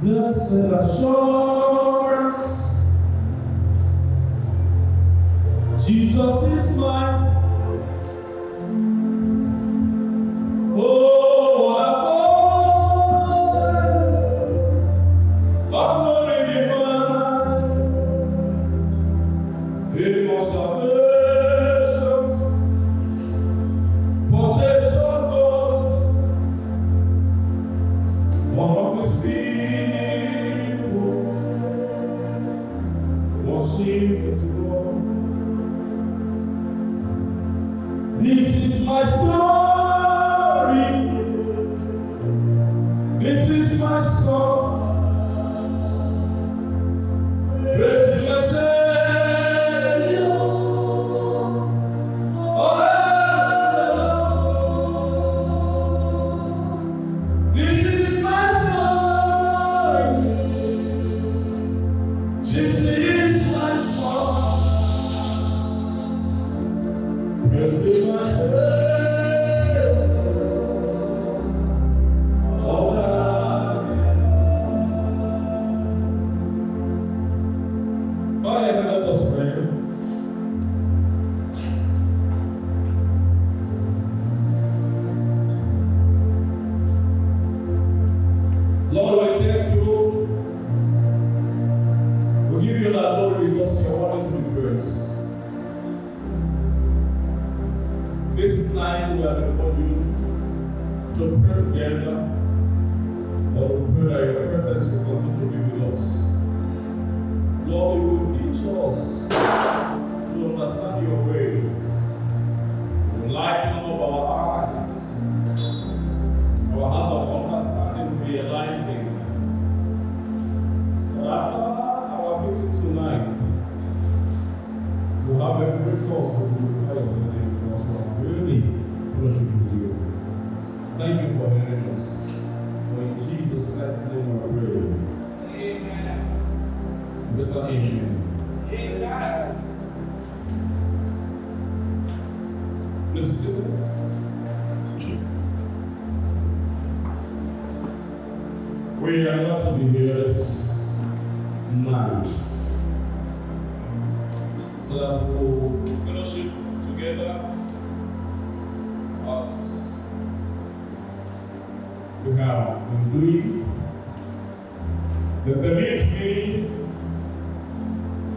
Blessed assurance, Jesus is mine. Oh, what a fortress of glory divine, in my salvation, purchase of God, one of His people, worship His God. This is my story. This is my song. Praise my Savior. Oh, this is my story. This is my song. Praise my Savior. Lord, we thank you. We give you that glory because you are worthy to be praised. This night we are before you to pray together. Lord, we pray that your presence will continue to be with us. Lord, you will teach us to understand your ways. You will lighten up our eyes. Our heart of understanding will be enlightened. But after our meeting tonight, we'll have every cause to glorify your name because we are really fellowship with you. Thank you for hearing us. For in Jesus Christ's name we pray. Amen. Better amen. Amen. Please be seated. We are not to be here this night so that we will fellowship together as we have been doing. But believe me,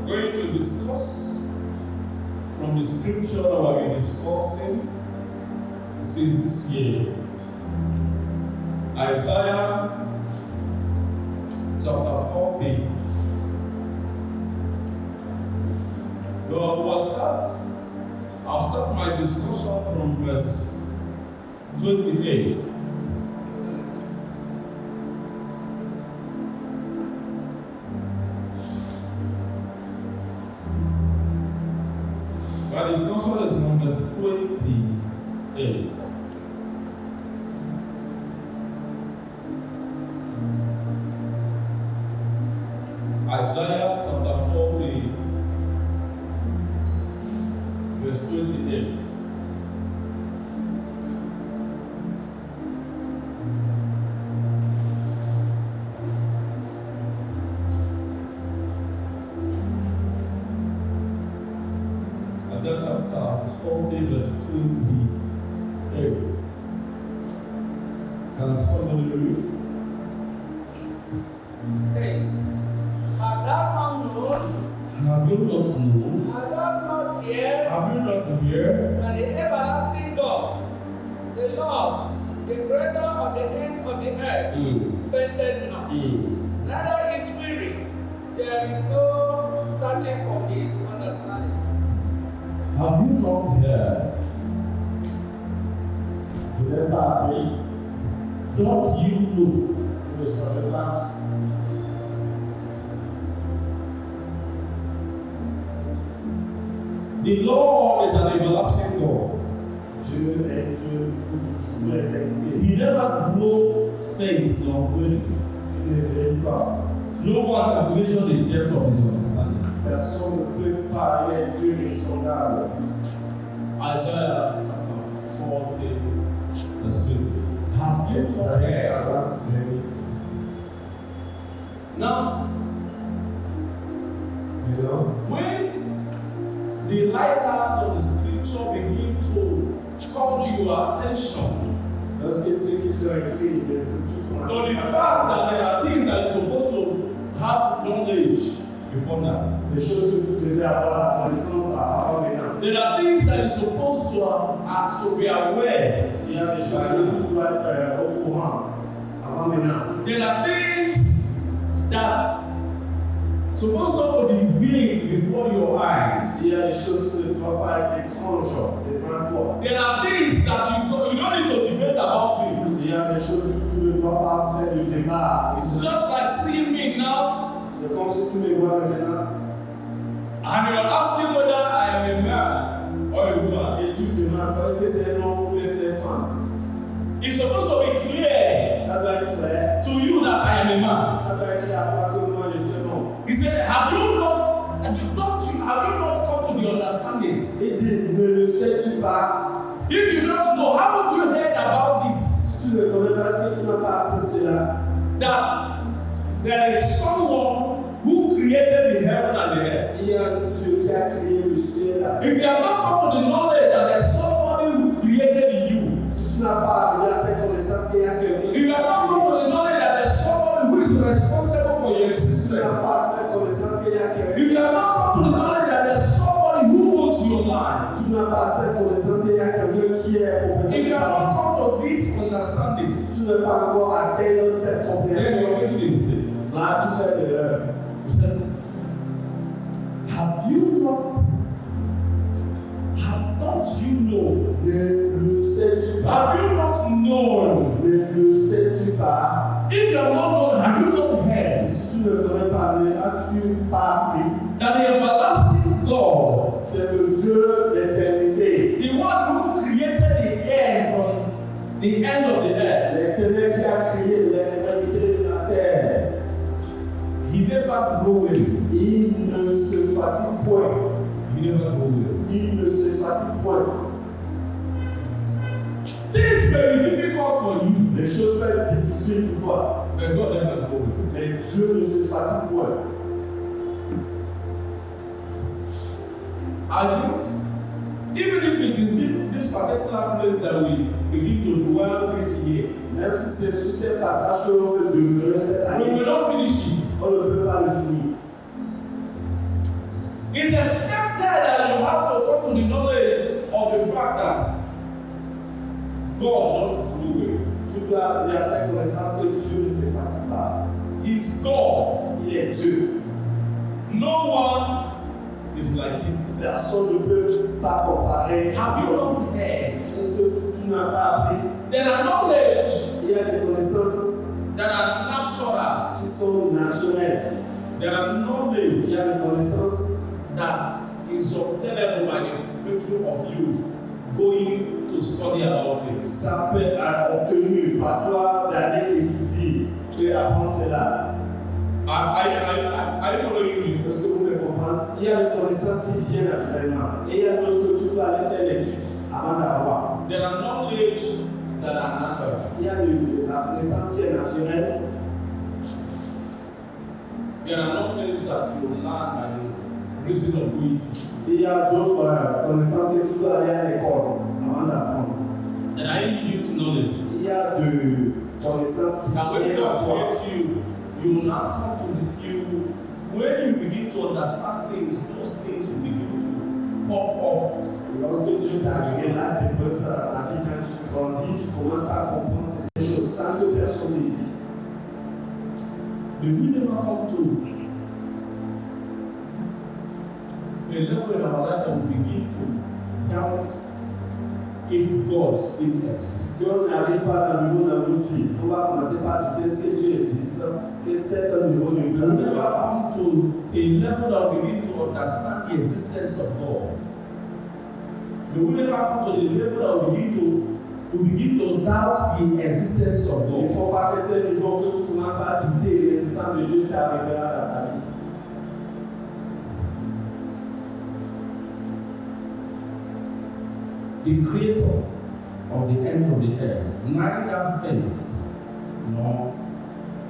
we're going to discuss from the scripture that we've been discussing since this year. Isaiah chapter 40. I'll start my discussion from verse 28. My discussion is from verse 28. Isaiah chapter 40, verse 28. Isaiah chapter 40, verse 28. Can somebody read? It says, have thou not known? Have you not known? Have thou not heard? Have you not heard? That the everlasting God, the Lord, the creator of the end of the earth, fainted not, neither is weary. There is no searching for his understanding. Have you not heard? Vous n'êtes pas appris, Don't you know? vous ne savez pas. The Lord is an everlasting God. Dieu est Dieu pour toujours l'éternité. He never grow faint nor weary. Il ne vieillit pas. No one can measure the depth of his understanding. Personne ne peut parler Dieu insondable. Isaiah chapter 40, verse 20. Have you not Esaïe heard? 40, 28. Now, You know? when the writers of the scripture begin to call your attention Lorsque ceux qui sont écrits, les structures commencent to the fact that there are things that you're supposed to have knowledge before now. des choses que tu devais avoir connaissance avant maintenant. There are things that you're supposed to be aware. Il y a des choses que tu dois être au courant avant maintenant. There are things that supposed not to be vague before your eyes. Il y a des choses qui ne doivent pas être étranges devant toi. There are things that you don't need to debate about them. Il y a des choses que tu ne dois pas faire de débat. It's just like seeing me now C'est comme si tu me vois maintenant and you're asking whether I am a man or a woman. et tu te demandes est-ce que c'est un homme ou bien c'est une femme. It's supposed to be clear Ça doit être clair. to you that I am a man. Ça doit être clair à toi que moi je suis un homme. He said, have you not come to the understanding? Il dit, ne le sais-tu pas? If you don't know, haven't you heard about this? Si tu ne connais pas, est-ce que tu n'as pas appris cela? That there is someone who created the heaven and the earth. Il y a un Dieu qui a créé le ciel et la terre. If you have not come to the knowledge that there's somebody who created you, Si tu n'as pas arrivé à cette connaissance qu'il y a quelqu'un if qui you have t'a not come créé, to the knowledge that there's somebody who is responsible for your si tu n'as existence, pas cette connaissance qu'il y a quelqu'un if you have not come to the knowledge that there's somebody who owns your life, tu n'as pas cette connaissance qu'il y a quelqu'un qui est if you have not compétent. come to this understanding, Si tu n'as pas encore atteint cette then compréhension, you're making a mistake. là tu fais de l'erreur. He said, don't you know? Ne le sais-tu pas? Have you not known? Ne le sais-tu pas? If you have not known, have you not heard Si tu ne connais pas, ne as-tu pas appris? that the everlasting God, C'est le Dieu d'éternité. the one who created the air from the end of the earth, L'éternel qui a créé l'extrémité de la terre. he never grew weary. Il ne se fatigue point. He never grew weary. Il ne se fatigue point. Things may be difficult for you, Les choses peuvent être difficiles pour toi. but God never grew weary. Mais Dieu ne se fatigue point. I think, even if it is this particular place that we begin to dwell this year, Même si c'est sur ces passages que l'on veut demeurer cette we année, will not finish it. on ne peut pas le finir. It's expected that you have to come to the knowledge of the fact that God don't do it. Tu dois arriver à cette connaissance que Dieu ne se fatigue pas. He's God. Il est Dieu. No one is like him. Personne ne peut pas comparer. Have you not heard? Est-ce que tu n'as pas appris? There are knowledge Il y a des connaissances that are natural. qui sont naturelles. There are Il knowledge y a des connaissances that is obtainable by the virtue of you going to study about it. ça peut être obtenu par toi d'aller étudier et apprendre cela. Are you following me? Est-ce que vous me comprenez? Il y a des connaissances qui viennent naturellement et il y a d'autres que tu dois aller faire l'étude avant d'avoir. There are knowledge that are natural. Il y a la connaissance qui est naturelle. There are knowledge that you learn by the reason of going to school. Il y a d'autres connaissances que tu dois aller à l'école avant d'apprendre. There are inbuilt knowledge. Il y a de connaissances qui Now when viennent à God toi. creates you, you will not come to you. When you begin to understand things, those things will begin to pop up. Lorsque Dieu t'a créé là, dépose ça dans ta vie, quand tu grandis, tu commences à comprendre ces choses sans que personne ne dit. But we never come to a level in our life that we begin to doubt if God still exists. Si on n'arrive pas à un niveau dans notre vie, on va commencer par douter est-ce que Dieu existe, que c'est un niveau de We grand never pas. come to a level that we begin to understand the existence of God. But we never come to the level that we begin to doubt the existence of Il ne God. faut pas que c'est un niveau que tu commences à douter de l'existence de Dieu qui t'arrivera dans ta vie. The creator of the end of the earth neither faint nor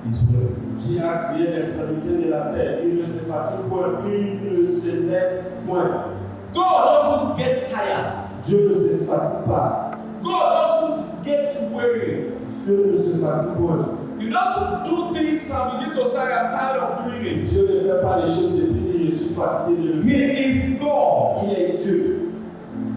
is weary. qui a créé l'extrémité de la terre. Il ne se fatigue point, il ne se laisse point. God doesn't get tired. Dieu ne se fatigue pas. God doesn't get weary. Dieu ne se fatigue point. He doesn't do things and begin to say, I'm tired of doing it. Dieu ne fait pas les choses et puis dit, je suis fatigué de le faire. He is God. Il est Dieu.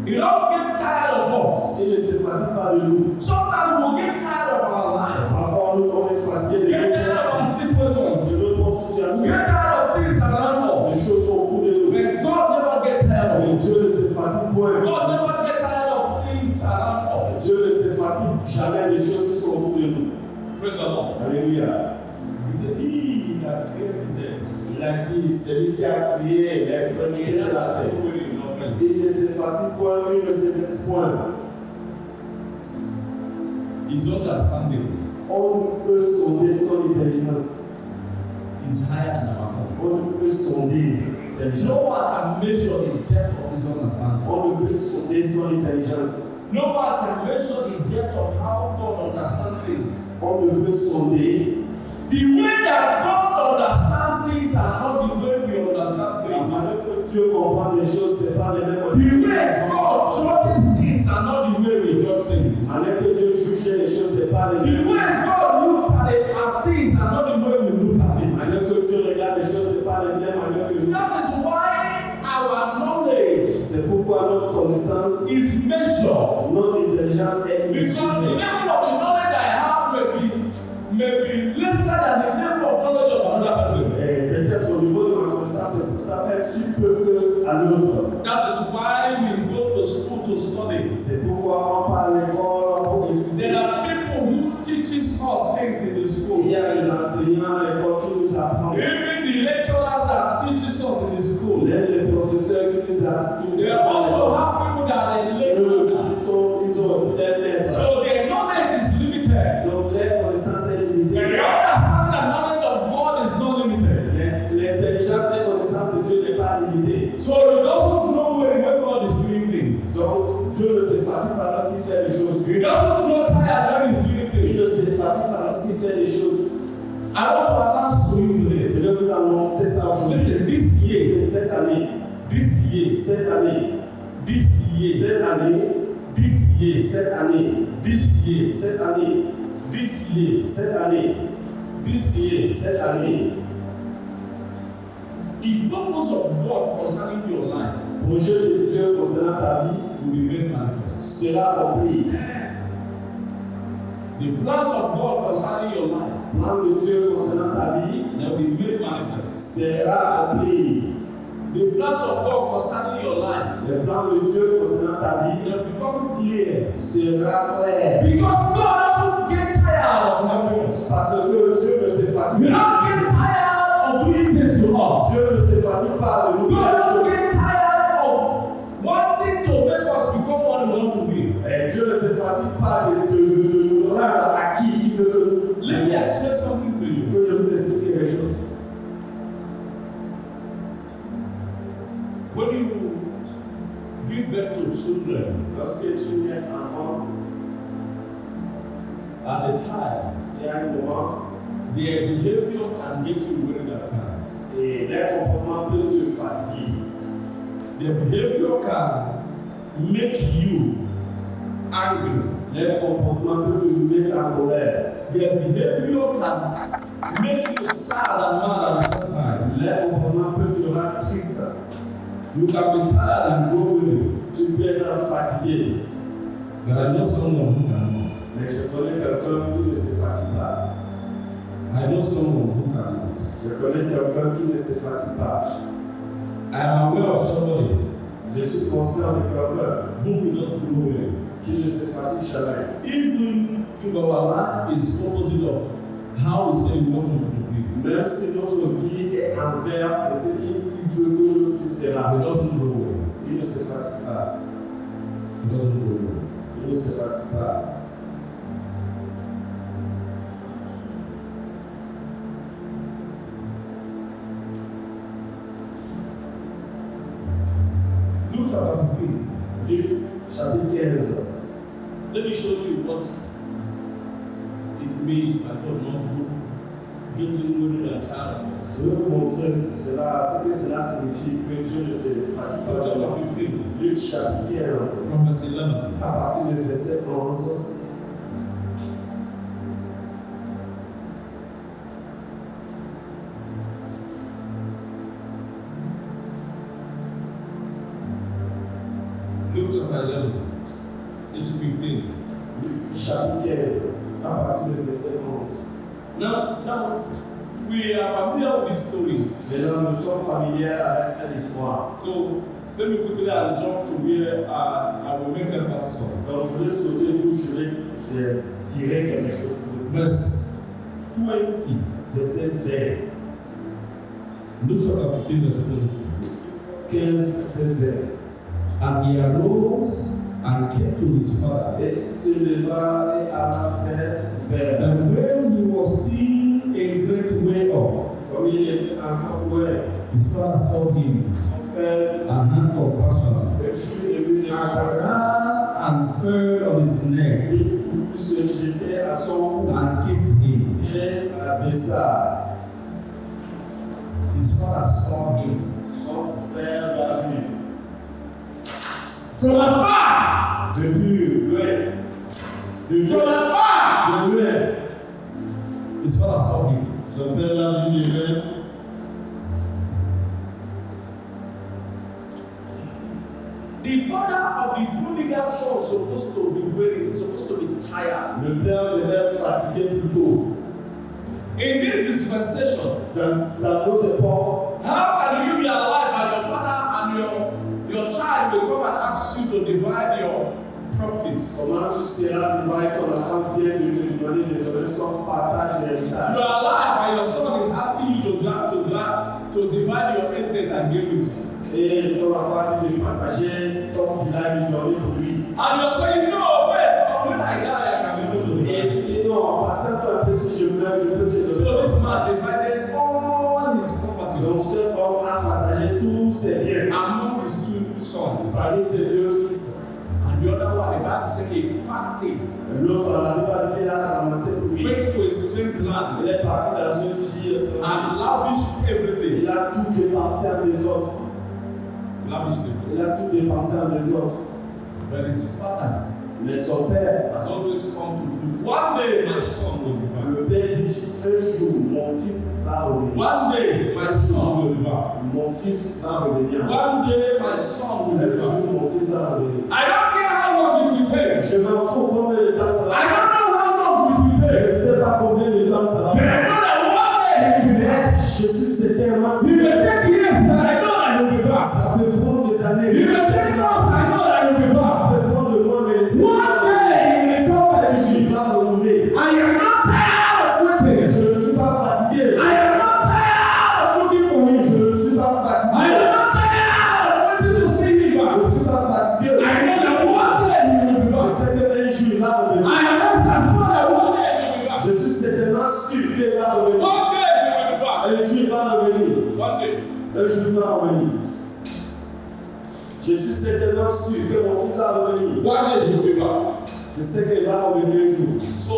He don't get tired of us. Il ne se fatigue pas de nous. Sometimes we'll get tired of our life. Parfois, on est fatigué de Get tired of our situations. notre We situation. get tired of things around Les us. choses sont autour de nous. But God never gets tired of Mais us. Dieu ne se fatigue point. God never gets tired of things around us. Dieu ne se fatigue jamais des choses qui sont autour de nous. Praise the Lord. Alléluia. He said, He that created his head. Il a dit, c'est lui qui a créé l'extrémité de la terre. Il ne se fatigue point, il ne se laisse point. His understanding On peut sonder son intelligence. is higher than our own. On peut sonder son No intelligence. one can measure the depth of his understanding. On ne peut sonder son intelligence. No one can measure the depth of how God understands things. On ne peut sonder The way that God understands things are not the way we understand la things. manière que Dieu comprend les choses, ce n'est pas les mêmes. The way God judges things are not the way we judge things. La manière que Dieu juge les choses, ce n'est pas les The mêmes. way God looks at things are not the way we look at La it. manière que Dieu regarde les choses, ce n'est pas les mêmes manières que nous. That is why our knowledge C'est pourquoi notre connaissance, is measured. notre intelligence est Because the mesurée. level of the knowledge I have may be lesser than the level of knowledge of another person. Et peut-être au niveau de ma connaissance, ça fait plus peu qu'à l'autre. That is why we go to school to study. C'est pourquoi on parle à l'école pour étudier. There are people who teaches us things in the Il school. y a des enseignants à l'école qui nous apprennent. Even the lecturers that teaches us in the school. Même les professeurs qui nous enseignent. They also have people that are Eux lecturers. aussi, ils ont aussi des maîtres. So their knowledge is limited. Donc, leur connaissance est And limitée. the understanding and knowledge of God is not limited. L'intelligence et la connaissance de Dieu n'est pas limitée. So he doesn't know when God is doing things. Donc, Dieu ne se fatigue pas lorsqu'il fait des choses. He doesn't know tired when he's doing Il things. ne se fatigue pas lorsqu'il fait des choses. I want to announce to you today. Je vais vous annoncer ça aujourd'hui. Listen, this year, Et cette année, this year, cette année, this year, cette année, this year, cette année, this year, cette année, this year, cette année, this year, cette année, the purpose of God concerning your life projet de Dieu concernant ta vie will be made manifest. sera accompli. The plans of God concerning your life Plan de Dieu concernant ta vie they will be made manifest. sera accompli. The plans of God concerning your life Le plan de Dieu concernant ta vie they will become clear. sera clair. Because God doesn't get tired of helping us. Parce que Dieu ne se We fatigue don't pas. get tired of doing things to us. Dieu ne se fatigue pas de nous God faire doesn't des choses. get tired of wanting to make us become what we want to be. Et Dieu ne se fatigue pas de nous rendre acquis. Il veut que Let me explain something to you. je vous explique quelque chose. When you give birth to children, Lorsque tu nais enfant, at a time, il y a un moment their behavior can get you worried at times. et les comportements peuvent te fatiguer. Their behavior can make you angry. Les comportements peuvent te mettre en colère. Their behavior can make you sad and mad at the same time. Les comportements peuvent te rendre triste. You can be tired and go weary. Tu peux être fatigué. But I know someone who cannot. Mais je connais quelqu'un qui ne se fatigue pas. I know someone who cannot. Je connais quelqu'un qui ne se fatigue pas. I am aware of somebody Je suis conscient de quelqu'un who will not grow weary. qui ne se fatigue jamais. Even if our life is opposite of how we say we want to be, Même si notre vie est envers de ce qu'il veut que notre vie sera, he doesn't grow weary. il ne se fatigue pas. He doesn't grow weary. Il ne se fatigue pas. Luke chapter 15. Luc, chapitre 15. Let me show you what it means by God not getting weary and tired of us. Je veux montrer cela, ce que cela signifie que Dieu ne se fatigue pas. Chapter 15, Luc chapitre 15, from verse 11. à partir du verset 11. Luke chapter 11, into 15. Chapitre 15, à partir du verset 11. Now, we are familiar with this story. Maintenant, nous sommes familiers avec cette histoire. So, let me quickly jump to where I will make emphasis on. Donc, je vais sauter où je vais tirer quelque chose pour vous dire. Verse 20. Verset 20. Luke chapter 15, verse 22. 15, verset 20. And he arose and came to his father. Et se leva et alla vers son père. And when he was still a great way off, Comme il était encore loin, his father saw him son père and had compassion. fut ému de And compassion. ran and fell on his neck Il se jetait à son cou and kissed him. et la baissa. His father saw him Son père l'a vu. from afar. Depuis loin. De From loin. afar. De loin. His father saw him. Son père l'a vu de loin. The father of the prodigal son is supposed to be weary, is supposed to be tired. Le père devait fatiguer plus tôt. In this dispensation, Dans nos époques, how can you be alive and your father and your child will come and ask you to divide your properties? comment tu seras vivant et ton enfant vient de te demander de donner son partage You d'héritage? are alive and your son is asking you to divide your estate and give it to him. Et ton enfant dit de partager ton village de donner pour lui. And you're saying, no, wait, when I die, I can be able to Et divide. tu dis non, en passant un peu si je meurs, je peux te So donner. this man divided all his Donc properties cet homme a partagé tous ses biens among his two sons. parmi ses deux fils. And the other one, the Bible said he packed him, L'autre, la Bible dit qu'il a ramassé pour lui. went to a strange land, Il est parti dans une ville. and lavished everything. Il a tout dépensé en désordre. Lavished it. Il a tout dépensé en désordre. But his father Mais son père, has always come to do. One day my son will be back. le père dit un jour, mon fils va revenir. One day my son will be back. Mon fils va revenir. One day my son will Un be back. jour, mon fils va revenir. I don't care how long it will take. Je m'en fous combien de temps ça I va. don't know how long it will Je take. ne sais pas combien de temps ça va. But I know that one day he will be back. Mais je suis certainement It may take years, but I know that he will be back. ça peut prendre des années. It may take months, I know that he will be Ça back. peut prendre de mois, mais c'est One day he will come. un jour il va retourner. I am not tired of waiting. Je ne suis pas fatigué. I am not tired of looking for him. Je ne suis pas I fatigué. am not tired of waiting to see him Je back. ne suis pas fatigué. I know that one day he will be Je back. sais que un jour il va revenir. I am not assured that one day he will be back. Je suis certainement sûr qu'il va revenir. One day he will be back. Un jour il va revenir. One day. Un jour il va revenir. Je suis certainement sûr que mon fils va revenir. One day he will be back. Je sais qu'il va revenir un jour. So,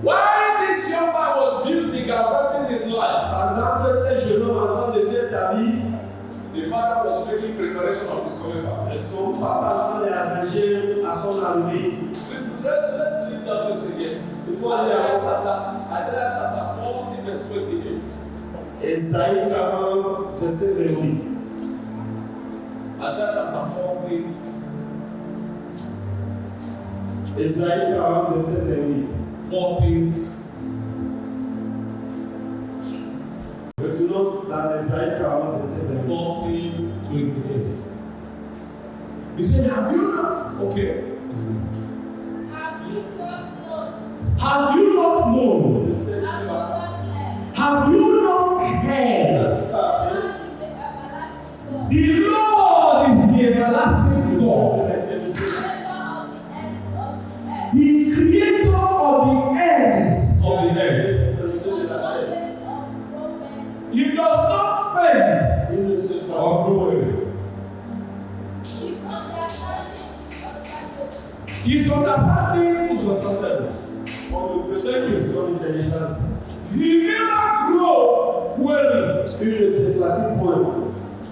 while this young man was busy galvanizing his life, Pendant que ces jeunes hommes en train de faire sa vie, the father was making preparation of his coming back. son papa en train d'arranger à son arrivée. Listen, let's read that verse again. Il faut aller à Isaiah chapter 40, verse 28. Esaïe 40, verset 28. Isaiah chapter 40, Esaïe 40, verset 28. 40. Retournons dans Esaïe 40, verset 28. 40, 28. He said, have you not? Okay. Have you not known? Ne sais-tu pas? Have you not heard? N'as-tu pas appris? The Lord is the everlasting God, L'éternité, the creator of the ends of the earth. l'extrémité de la terre. He does not faint Il ne se fatigue or point. grow. His understanding is unsearchable. On ne peut que son intelligence. He never grow weary. Il ne se fatigue point.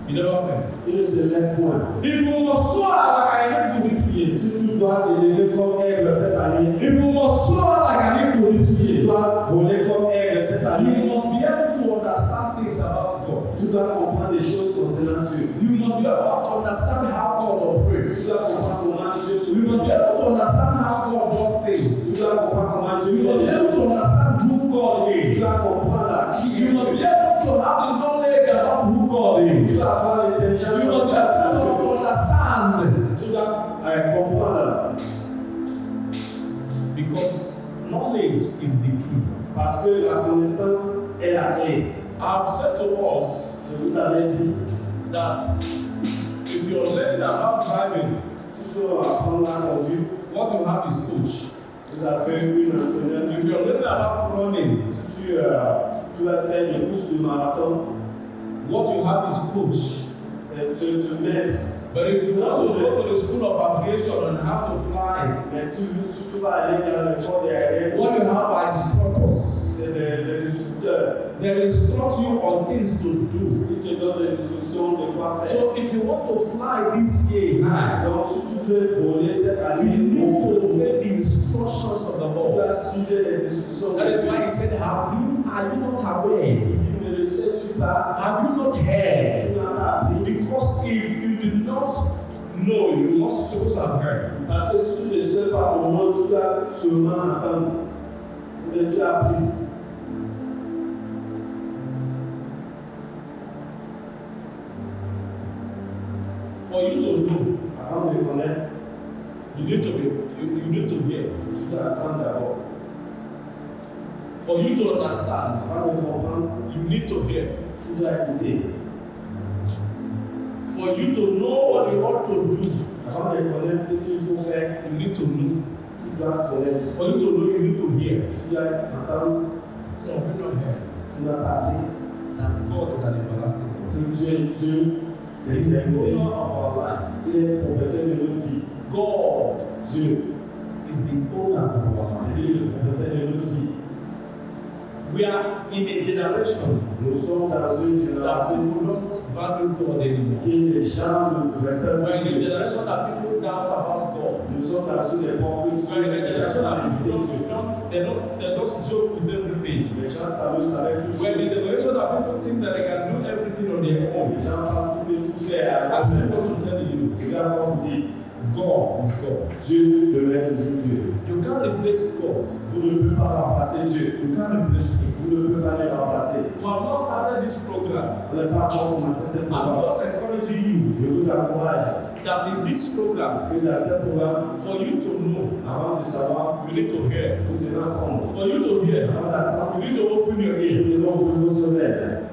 He never faint. Il ne se laisse point. If you must soar like an eagle this year, Si tu dois t'élever comme aigle cette année, if you must soar like an eagle this tu year, dois voler comme aigle cette you année, must be able to understand things about God. tu dois comprendre des choses concernant Dieu. You must be able to understand how God Tu operates. dois comprendre comment Dieu se You must be able to understand how God does Tu things. dois comprendre comment Dieu You must fait be les able choses. to understand who God Tu is. dois comprendre à qui You est must be Dieu. able to have the knowledge about who God Tu is. dois avoir l'intelligence You must be face à able Dieu. to understand. Tu dois comprendre Because knowledge is the key. parce que la connaissance est la clé. I've said to us Je vous avais dit, that if you're learning about driving, si tu veux apprendre à conduire, what you have is coach. vous avez une entraîneur. If you're learning about running, Si tu vas faire une course de marathon, what you have is coach. c'est te mettre. But if you want to go to the school of aviation and how to fly, Mais si tu vas aller dans le corps aérien, what you have are instructors. c'est les instructeurs. They will instruct you on things to do. Ils te donnent des instructions de quoi faire. So if you want to fly this year high, Donc, si tu veux voler cette you année, need tu to obey the instructions of the Lord. dois suivre les instructions de That is Dieu. why he said, are you not aware? Il dit, ne le sais-tu pas? Have you not heard? Tu n'as pas appris. Because if you did not know, you must supposed to have heard. Parce que si tu ne sais pas au moins, tu dois seulement attendre. Mais tu as appris. For you to know, Avant de connaître, you need to hear. tu dois attendre d'abord. For you to understand, Avant de comprendre, you need to hear. tu dois écouter. For you to know what you ought to do, Avant de connaître ce qu'il faut faire, you need to know. tu dois connaître. For you to know, you need to hear. Tu dois entendre. So have you not heard Tu n'as pas appris that God is an everlasting God? que Dieu est Dieu He is the d'éternité. owner of our life. Il est propriétaire de notre vie. God Dieu, is the owner of our life. c'est lui le propriétaire de notre vie. We are in a generation Nous sommes dans une that génération people don't value God anymore. qui les gens ne respectent We're pas in a Dieu. generation that people doubt about God. Nous sommes dans une époque où We're in a les gens generation that ont people évité Dieu. they just joke with everything. Les gens s'amusent avec tout We're in a chose. generation that people think that they can do everything on their own. Les gens pensent qu'ils peuvent tout faire. I still want to tell you, Je vais encore vous dire, God is God. Dieu demeure toujours Dieu. You can't replace God. Vous ne pouvez pas remplacer Dieu. You can't replace Him. Vous ne pouvez pas le remplacer. We have not started this program. On n'est pas encore commencé cette I'm programme. just encouraging you Je vous encourage that in this program, que dans ce programme, for you to know, avant de savoir, you need to hear. vous devez entendre. For you to hear, Avant d'attendre, you need to open your ear. nous devons ouvrir vos oreilles.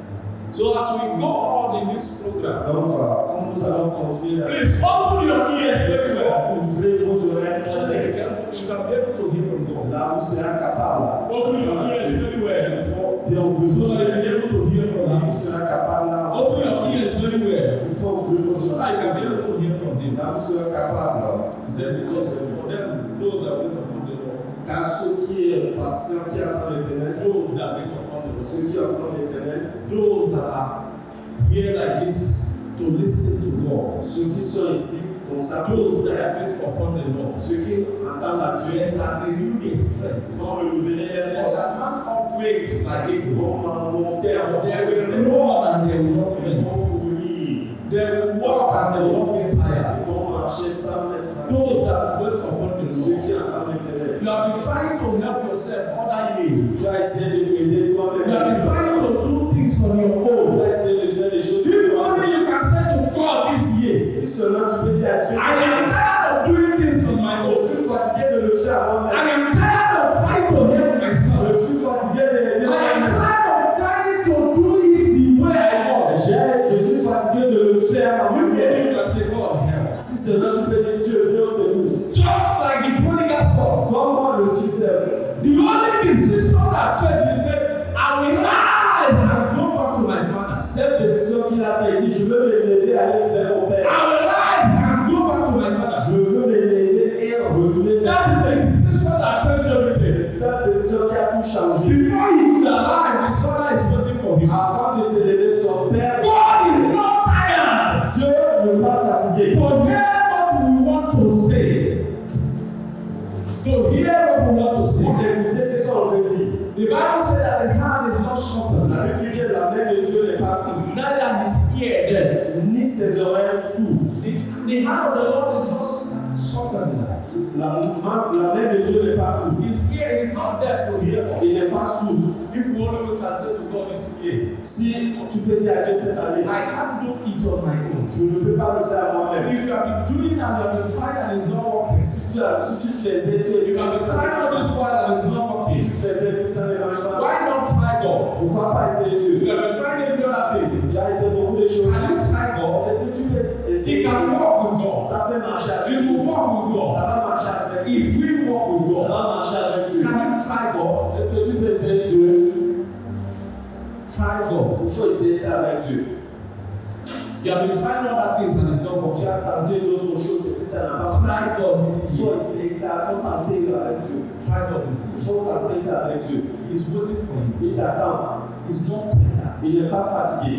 So as we go on in this program, Donc, comme nous allons continuer la please open your ears very well. ouvrez vos oreilles So très that bien. you can be able to hear from God. Là, vous serez capable. Open your ears very Il well. faut bien ouvrir So vos that you can oreilles. be able to hear from Là, Him. vous serez capable. Là, Open your ears very well. il faut ouvrir vos So that you can be oreilles. able to hear from Him. Là, vous serez capable. He said, because for them, those that wait upon the Lord, Car ceux qui est patient, qui attendent l'éternel, those that wait upon the Lord, ceux qui attendent l'éternel, those that are here like this to listen to God, ceux qui sont ici, comme ça, those that wait upon the Lord, ceux qui entendent la Dieu, yes, that renew their strength. vont renouveler les As forces, a man operates like a vont monter en they will run and they will not ils faint. vont courir, They will walk and they will not get tired. ils vont marcher sans être fatigués. Those that wait upon the Ceux Lord. qui entendent l'éternel, You have been trying to help yourself other years. tu vas essayer de t'aider You toi-même. have been trying to do things on your Tu own. vas essayer de faire des choses If toi-même. only you can say to God this year, Si seulement tu peux dire à Dieu, I am tired of doing things on my je own. suis fatigué de le faire à I moi-même. am tired of trying to help myself. Je suis fatigué de l'aider I am moi-même. tired of trying him. Avant de se lever, son Père, God is not tired Dieu n'est pas fatigué. to hear what we want to say. To hear what we want to say. Pour écouter ce qu'on veut dire. The Bible says that his hand is not shortened, La Bible dit que la main de Dieu n'est pas courte, neither his ear deaf. ni ses oreilles sourdes. The hand of the Lord is not shortened. La main de Dieu n'est pas courte. His ear is not deaf to hear us. Il n'est pas sourd. If only we can say to God this ear, Si tu peux dire à Dieu cette année, I can't do it on my own. je ne peux pas le faire moi-même. If you have been doing and you have been trying and it's not working, Si tu faisais, tu you have been trying all this while and it's not tu working, faisais que ça ne marche pas. why not try God? Pourquoi pas essayer You Dieu? have been trying every other thing. Tu as essayé beaucoup de choses. Can you try God? Est-ce que tu peux He essayer? can walk with God. Ça peut marcher avec He Dieu. will walk with Ça God. va marcher avec Dieu. If we walk with Ça God, va marcher avec Dieu. can you try God? Est-ce que tu peux essayer Dieu? Try God. Il faut essayer ça avec Dieu. You have been trying other things and it's not Tu working. as tenté d'autres choses et puis ça n'a pas marché. Try God this Il faut year. essayer ça, il faut tenter avec Dieu. Try God this Il year. faut tenter ça avec Dieu. He's waiting for you. Il t'attend. He's not tired. Il n'est pas fatigué.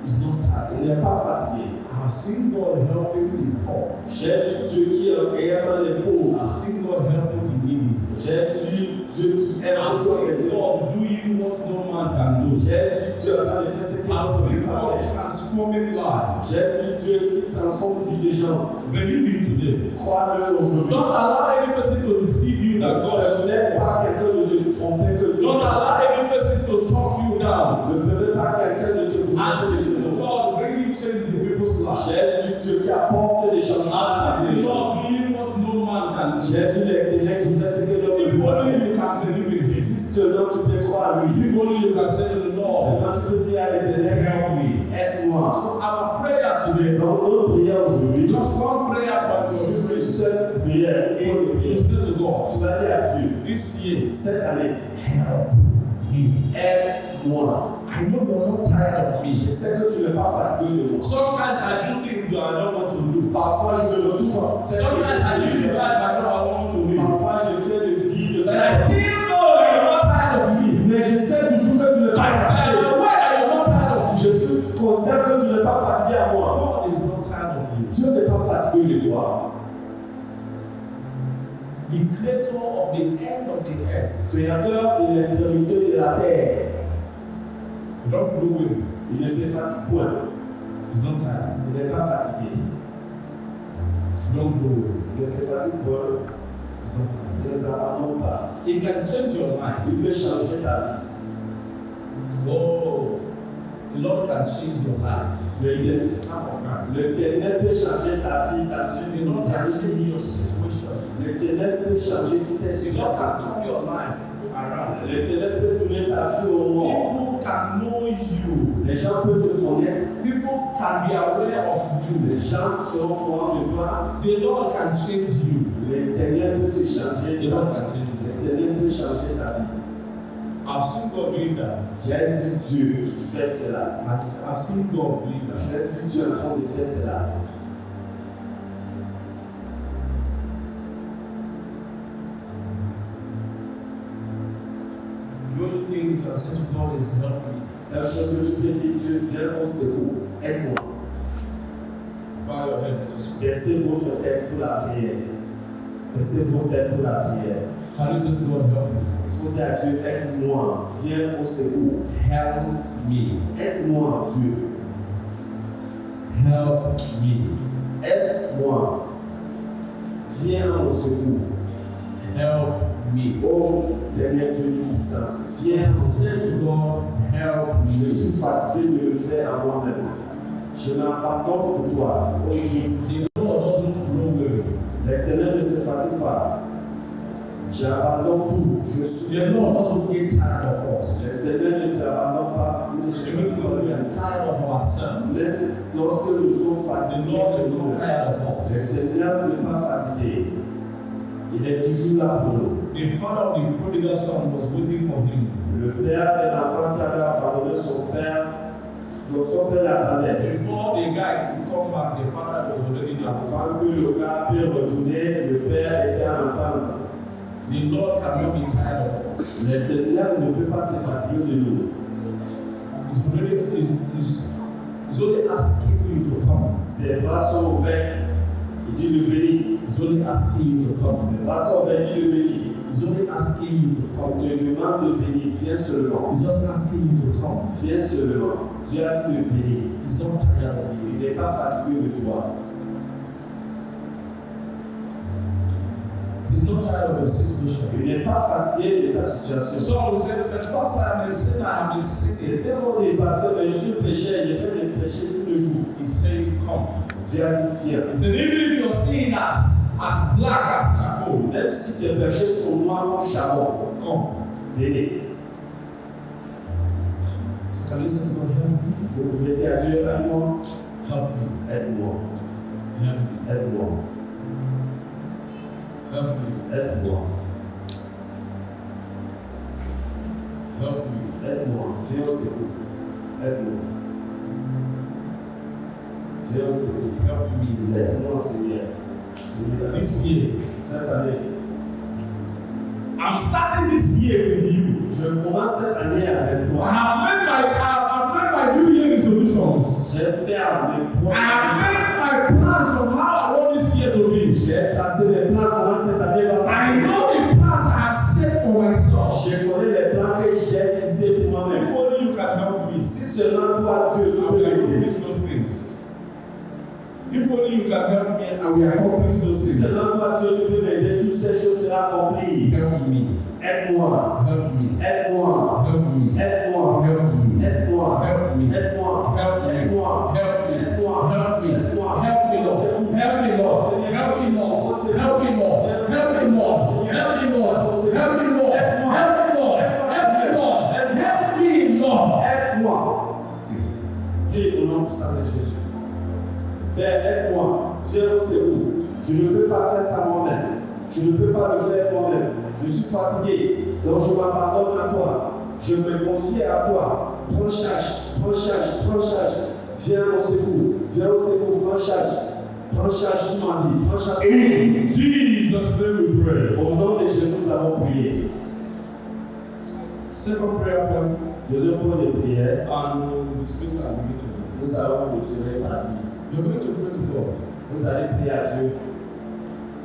He's not tired. Il n'est pas fatigué. I've seen God helping the poor. J'ai vu Dieu qui aime les pauvres. I've seen God helping the needy. J'ai vu Dieu qui aime I've les seen pauvres. God doing what no man can do. J'ai vu Dieu en train de faire ce qu'il I've ne seen peut pas God faire. transforming lives. J'ai vu Dieu qui transforme la vie des gens. Believe Him today. Crois-le aujourd'hui. Don't allow any person to deceive you that God has. Ne laisse pas quelqu'un de te tromper que Dieu Don't ne allow any person to talk you down. permet pas quelqu'un de te I've bouger seen de God bringing change in people's lives. J'ai vu Dieu qui apporte des changements I've à la vie seen des gens. God doing what no man can do. J'ai vu les ténèbres qui fait ce que l'homme ne If peut pas only faire. you can believe in Him. Si seulement tu peux croire à lui, If only you can say to the Lord, seulement tu peux dire à les ténèbres, help me. aide-moi. So our prayer today, Dans notre prière aujourd'hui, just one prayer, but juste une seule prière, une you prière. say to God, Tu vas dire à Dieu, this year, cette année, help me. aide-moi. I know you're not tired of Je me. sais que tu n'es pas fatigué de moi. Sometimes I do things that I don't want to do. Parfois, je me retrouve à faire des Sometimes I live the choses. life I know I want to live. Parfois, je fais des vies de But I still know that you're not tired of me. mais je sais toujours que tu n'es pas I am fatigué. aware that you're not tired of me. Je suis conscient que tu n'es pas fatigué à moi. God is not tired of you. Dieu n'est pas fatigué de toi. The creator of the end of the earth. Créateur de l'extrémité de la terre. You don't know him. Il ne se fatigue point. He's not tired. Il n'est pas fatigué. You don't know him. Il ne se fatigue point. He's not tired. Il ne s'abandonne pas. He can change your life. Il peut changer ta vie. Oh, the Lord can change your life. Le Snap of hand. ténèbre peut changer ta vie, ta The vie. Lord can change your situation. Le ténèbre peut changer toutes tes The Lord can situations. turn your life around. Le ténèbre peut tourner ta vie au monde. People can know you. Les gens peuvent te connaître. People can be aware of you. Les gens seront au courant de toi. The Lord can change you. Le ténèbre peut te changer. The Lord can change you. Le ténèbre peut changer ta vie. I've seen God doing that. J'ai vu Dieu qui fait cela. I've seen God doing that. J'ai vu Dieu en train de faire cela. The only thing you can say to God is help me. Seule chose que tu peux dire, Dieu, viens au secours. Aide-moi. Bow your head, let us pray. Baissez votre tête pour la prière. Baissez vos têtes pour la prière. Can you say to God, help me? Il faut dire à Dieu, aide-moi. Viens au secours. Help me. Aide-moi, Dieu. Help me. Aide-moi. Viens au secours. Help me. Oh, dernier Dieu du puissance. Viens. Say to God, help Je me. suis fatigué de le faire à moi-même. Je m'abandonne pour toi. Oh Dieu. The Lord doesn't grow weary. L'Éternel ne se fatigue pas. J'abandonne tout. Je suis. The Lord doesn't get tired of us. L'Éternel ne s'abandonne pas. Il ne se Even fatigue though we pas. are tired of ourselves, Mais lorsque nous sommes the fatigués, Lord is not tired of us. l'Éternel n'est pas fatigué. Il est toujours là pour nous. The father of the prodigal son was waiting for him. Le père de l'enfant qui avait abandonné son père l'attendait. Before the guy could come back, the father was already there. Avant que le gars puisse retourner, le père était en attente. The Lord cannot be tired of us. L'Éternel ne peut pas se fatiguer de nous. You He's only asking you to come. Ses bras sont ouverts. Il dit de venir. He's only asking you to come. Ses bras sont ouverts. Il dit de venir. He's only asking you to On come. te demande de venir. Viens seulement. He's just asking you to come. Viens seulement. Dieu a dit de venir. He's not tired of Il you. n'est pas fatigué de toi. He's not tired of your situation. Il n'est pas fatigué de ta situation. So I will say, but Pastor, I'm a sinner, I'm a sinner. C'est bon des pasteurs, mais je suis pécheur, j'ai fait des péchés tous les jours. He's saying, come. Dieu a dit viens. He said, even if your sin as black as charcoal, Même si tes péchés sont noirs comme charbon, come. venez. So can you say to God, help me? Vous pouvez dire à Dieu, aide-moi, Help me. aide-moi, Help me. aide-moi, Help me. aide-moi, Help me. aide-moi. Viens au secours. Aide-moi. Viens au secours. Help me. Aide-moi, Seigneur. Seigneur, This year, cette année, I'm starting this year with you. je commence cette année avec I toi. have made my New Year resolutions. J'ai fait mes I have made my plans of how I want this year to be. J'ai tracé mes plans comment cette année va I passer. know the plans I have set for myself. Je connais les plans que j'ai fixés pour moi-même. If only you can help me. Si seulement toi, Dieu, tu I peux will m'aider. accomplish those things. If only you can help me, I will accomplish those Si things. seulement toi, Dieu, tu peux m'aider, toutes ces choses seront accomplies. Help me. Aide-moi, Help me. aide-moi, Help me. aide-moi, Help me. aide-moi, Help me. aide-moi, Help me. aide-moi, Help me. aide-moi, Help me. aide-moi. Help me, Lord. Help me, Lord. Help me, Lord. Help me, Lord. Help me, Lord. Help me, Lord. Help me, Lord. Help me, Lord. Help me, Lord. Help me, Lord. Aide-moi. Dis au nom puissant de Jésus. Père, aide-moi. Viens au secours. Je ne peux pas faire ça moi-même. Je ne peux pas le faire moi-même. Je suis fatigué. Donc je m'abandonne à toi. Je me confie à toi. Prends charge, prends charge, prends charge. Viens au secours. Viens au secours. Prends charge. Prends charge sur ma vie. Prends charge sur ma vie. In Jesus' name we pray. Au nom de Jésus, nous avons prié. Second prayer point, Deuxième point de prière. and we'll dismiss our meeting. Nous allons continuer par dire. You're going to pray to God. Vous allez prier à Dieu.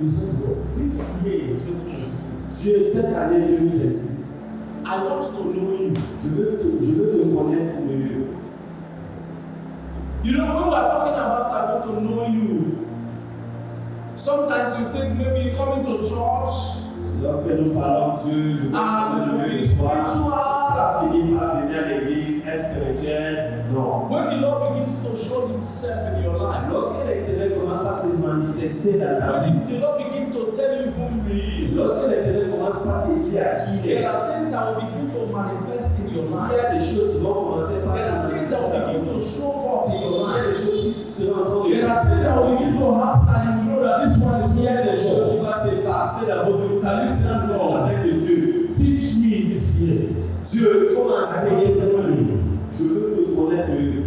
You say, God, this year, 2026, Dieu, cette année 2026, I want to know you. je veux te connaître mieux. You know, when we are talking about I want to know you, sometimes you think maybe coming to church, Lorsque nous parlons de Dieu, nous parlons de l'histoire, cela finit par venir à l'église, être chrétien. Non. when the Lord begins to show Himself in your life, Lorsque l'Éternel commence à se manifester dans ta vie, when the Lord begins to tell you who He is, lorsque l'Éternel commence par te dire à qui il est, there are things that will begin to manifest in your il y life. a des choses qui vont commencer par There se are things that will manifester dans ta begin vie. to show forth in your Il y a life. des choses qui seront en train de There are things that will begin to happen and you know that this one is Il y a des choses qui me. vont se passer dans votre vie. Vous allez sentir la main de Dieu. Teach me this year. Dieu, il faut m'enseigner cette année. Je veux te connaître mieux.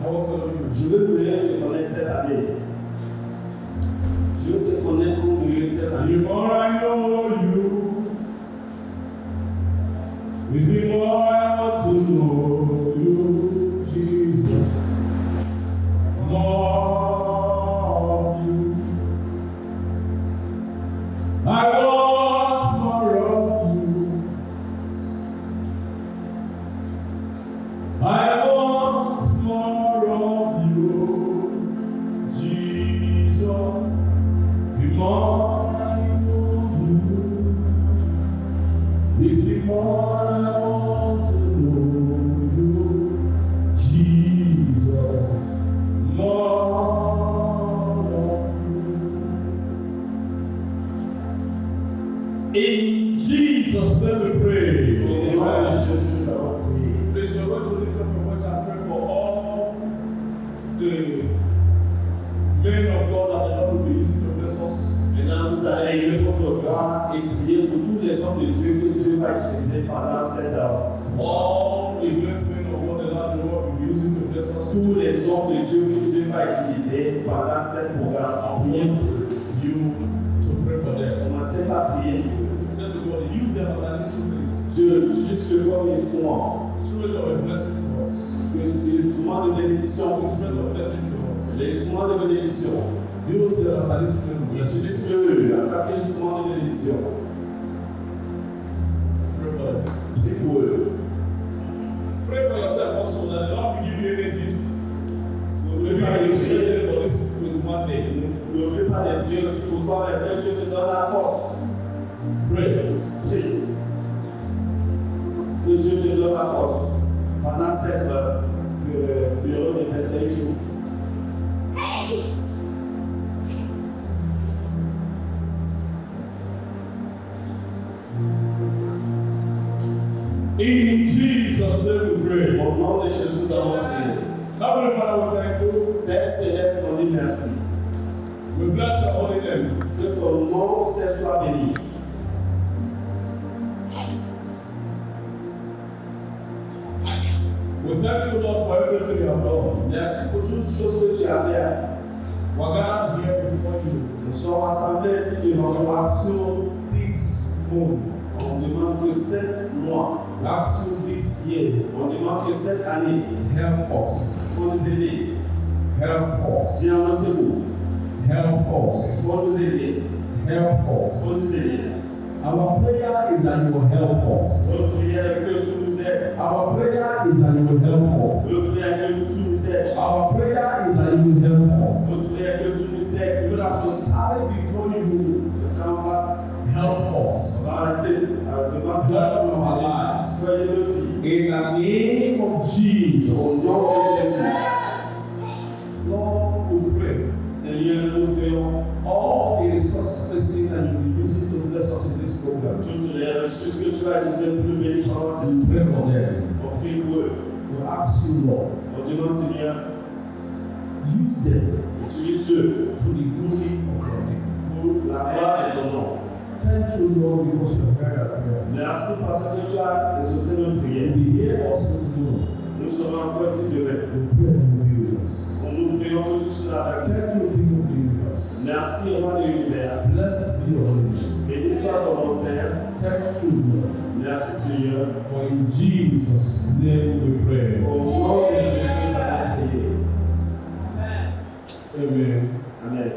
I want to know you. Je veux mieux te connaître cette année. Je veux te connaître mieux cette And année. the more I know you, the more I want to know you, Jesus. More of you. I want more of you. I want more of you, Jesus. The more I know you, the more I want to know you, Jesus. More of you. In Jesus' name we pray. Au nom de Jésus, nous avons prié. Please, you're going to lift up your voice and pray for all the men of God that the Lord will be using to bless us. Maintenant, vous allez élever votre voix et prier pour tous les hommes de Dieu que Dieu va utiliser pendant cette heure. All the great men of God that the Lord will be using to bless us. Tous les hommes de Dieu que Dieu va utiliser pendant cette programme. Priez pour eux. You to pray for them. Commencez par prier pour eux. Say to God, use them as an instrument Dieu utilise le comme instrument so instrument of a blessing to us. L'instrument de bénédiction. Instrument of blessing to us. L'instrument de bénédiction. Use them as an instrument of blessing. Utilise-le en tant qu'instrument de bénédiction. Pray for them. Prie pour eux. Pray for yourself also that the Lord will give you energy. N'oublie Maybe pas you de will prier. experience for this with one day. N'oublie pas de prier aussi pour toi, mais que Dieu te donne la force. Pray. Prie. Que Dieu te donne la force pendant cette période de 21 jours. In Jesus' name we pray. Au nom de Jésus, nous allons prier. Heavenly Father, we thank you. Père Céleste, on dit merci. We bless your holy name. Que ton nom soit béni. We thank you, Lord, for everything you have done. Merci pour toutes les choses que tu as fait. We're gathered here before you. Nous sommes rassemblés ici devant We toi. ask you this moment. On demande que cette mois, We ask you this year. on demande que cette année, Help us. faut nous aider. Help us. Viens dans ce bout. Help us. Faut nous aider. Help us. Faut nous aider. Our prayer is that you will help us. Notre prière que tu nous aides. Our prayer is that you will help us. Notre prière que tu nous aides. Our prayer is that you will help us. Notre prière que tu nous aides. Even as we tarry before you, Quand on va, help us. on va rester devant Help toi. our lives. Soyez notre vie. In the name of Au Jesus. nom de Jésus. Lord, we pray. Seigneur, nous prions. All the resources that you will be using to bless us in this program, Toutes les ressources que tu vas utiliser pour nous bénir pendant cette we pray for them. on prie pour eux. We ask you, Lord, On demande, Seigneur, use them utilise-le to the glory of your name. pour la gloire de ton nom. Thank you, Lord, because you have heard our prayer. Merci parce que tu as exaucé notre prière. We hear us tomorrow. Nous serons encore ici demain. We pray that you will be with us. Nous prions que tu sois avec nous. Thank you, people, for being with us. Merci, roi de l'univers. Blessed be your holy name. Béni soit ton nom, Seigneur. Thank you, Lord. Merci, Seigneur. For in Jesus' name we pray. Au nom de Jésus, nous allons prier. Amen. Amen. Amen.